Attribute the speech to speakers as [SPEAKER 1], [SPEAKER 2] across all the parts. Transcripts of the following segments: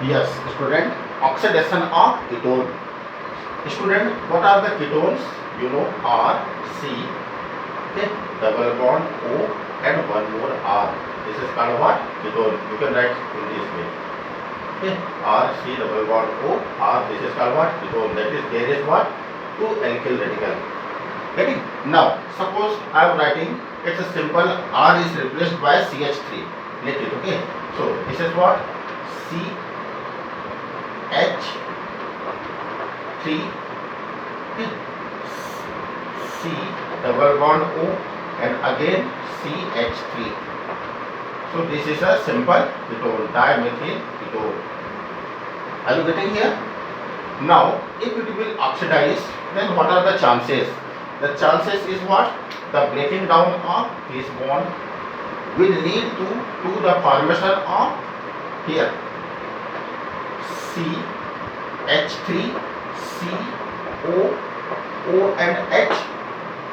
[SPEAKER 1] Yes, student, oxidation of ketone. Student, what are the ketones? You know, R, C, okay, double bond O and one more R. This is called what? Ketone. You can write in this way. Okay, R, C, double bond O, R. This is called what? Ketone. That is, there is what? Two alkyl radical. Getting? Now, suppose I am writing, it's a simple R is replaced by CH3. Let it, okay? So, this is what? CH3, okay? C double bond O and again CH3. So, this is a simple ketone, dimethyl ketone. Are you getting here? Now, if it will oxidize, then what are the chances? The chances is what? The breaking down of this bond will lead to the formation of here CH3, O and H.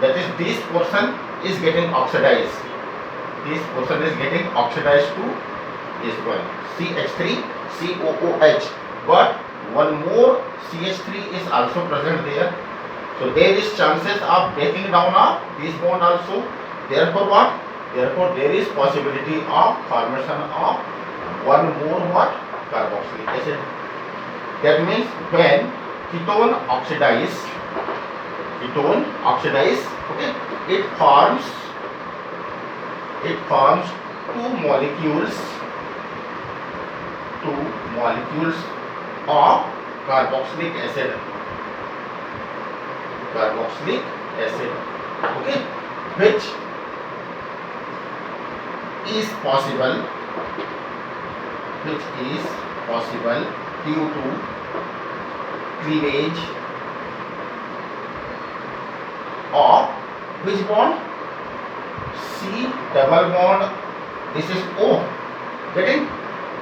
[SPEAKER 1] That is, this portion is getting oxidized. This portion is getting oxidized to this one CH3, COOH. But one more CH3 is also present there. So there is chances of breaking down of this bond also. Therefore what? Therefore there is possibility of formation of one more what? Carboxylic acid. That means when ketone oxidize, okay, it forms two molecules of carboxylic acid. Okay, which is possible due to cleavage of which bond? C double bond, this is O, getting,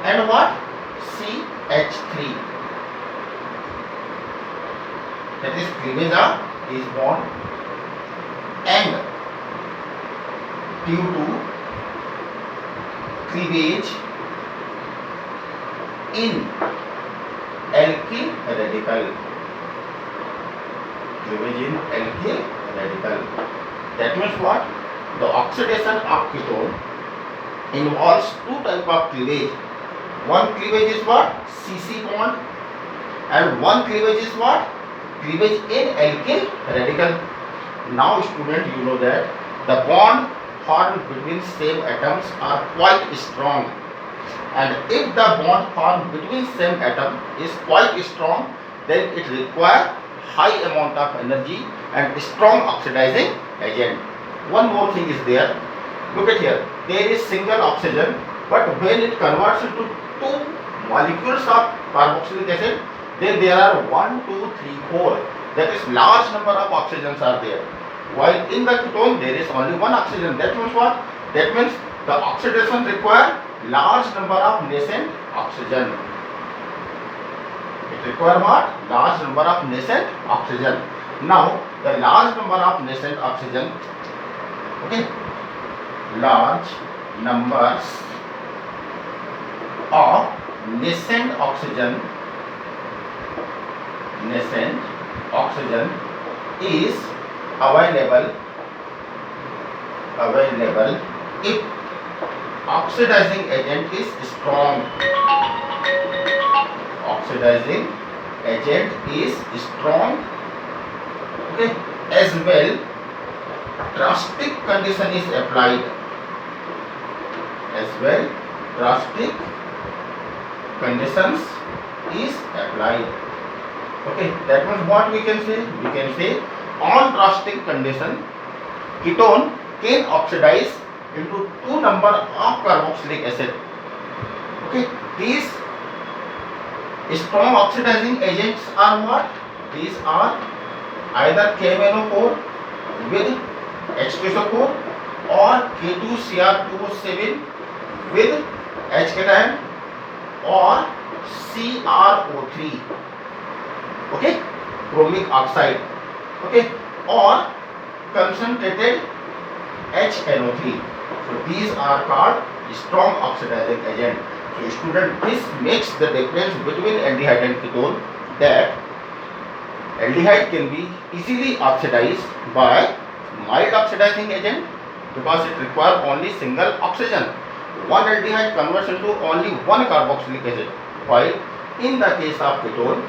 [SPEAKER 1] and what? CH3. That is cleavage of this bond, and due to cleavage in alkyl radical. That means what? The oxidation of ketone involves two types of cleavage. One cleavage is what? CC bond, and one cleavage is what? Cleavage in alkyl radical. Now student, you know that the bond formed between same atoms are quite strong, and if the bond formed between same atom is quite strong, then it requires high amount of energy and strong oxidizing agent. One more thing is there. Look at here. There is single oxygen, but when it converts into two molecules of carboxylic acid, then there are 1, 2, 3, 4. That is, large number of oxygens are there. While in the ketone there is only one oxygen. That means what? That means the oxidation requires large number of nascent oxygen. It requires what? Large number of nascent oxygen. Now, the large number of nascent oxygen, okay, large numbers of nascent oxygen is available if oxidizing agent is strong. Okay, as well drastic condition is applied. Drastic conditions is applied. Okay, that means what we can say? We can say on drastic condition, ketone can oxidize into two number of carboxylic acid. Okay, these strong oxidizing agents are what? These are either KMnO4 with H2SO4 or K2Cr2O7 with H cation or CrO3. Okay, chromic oxide. Okay, or concentrated HNO3. So these are called strong oxidizing agent. So student, this makes the difference between aldehyde and ketone, that aldehyde can be easily oxidized by mild oxidizing agent because it requires only single oxygen. One aldehyde converts into only one carboxylic acid, while in the case of ketone,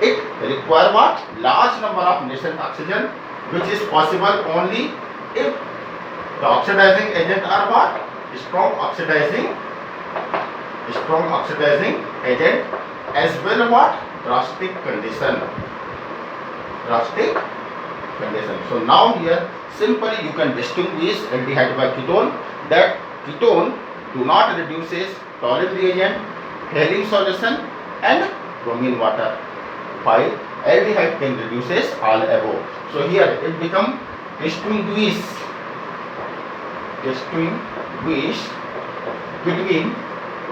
[SPEAKER 1] it requires what? Large number of nascent oxygen, which is possible only if the oxidizing agent are what? Strong oxidizing agent, as well what? Drastic condition. So now here simply you can distinguish aldehyde by ketone, that ketone do not reduces Tollens reagent, Helim solution and bromine water, while aldehyde can reduces all above. So here it become distinguish between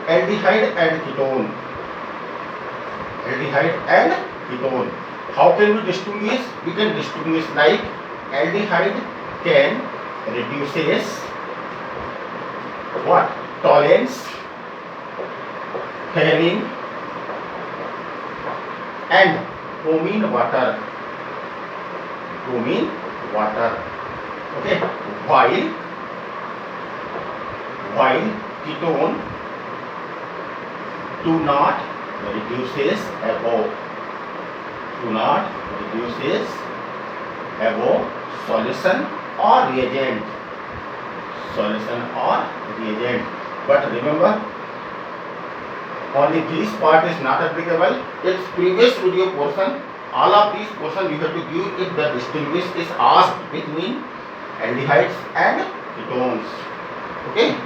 [SPEAKER 1] aldehyde and ketone. How can we distinguish? We can distinguish like aldehyde can reduces what? Tollens, Helim and bromine water. Okay. While ketone do not reduces above solution or reagent. But remember, only this part is not applicable. Its previous video portion, all of these portion you have to give if the distinguish is asked between aldehydes and ketones. Okay.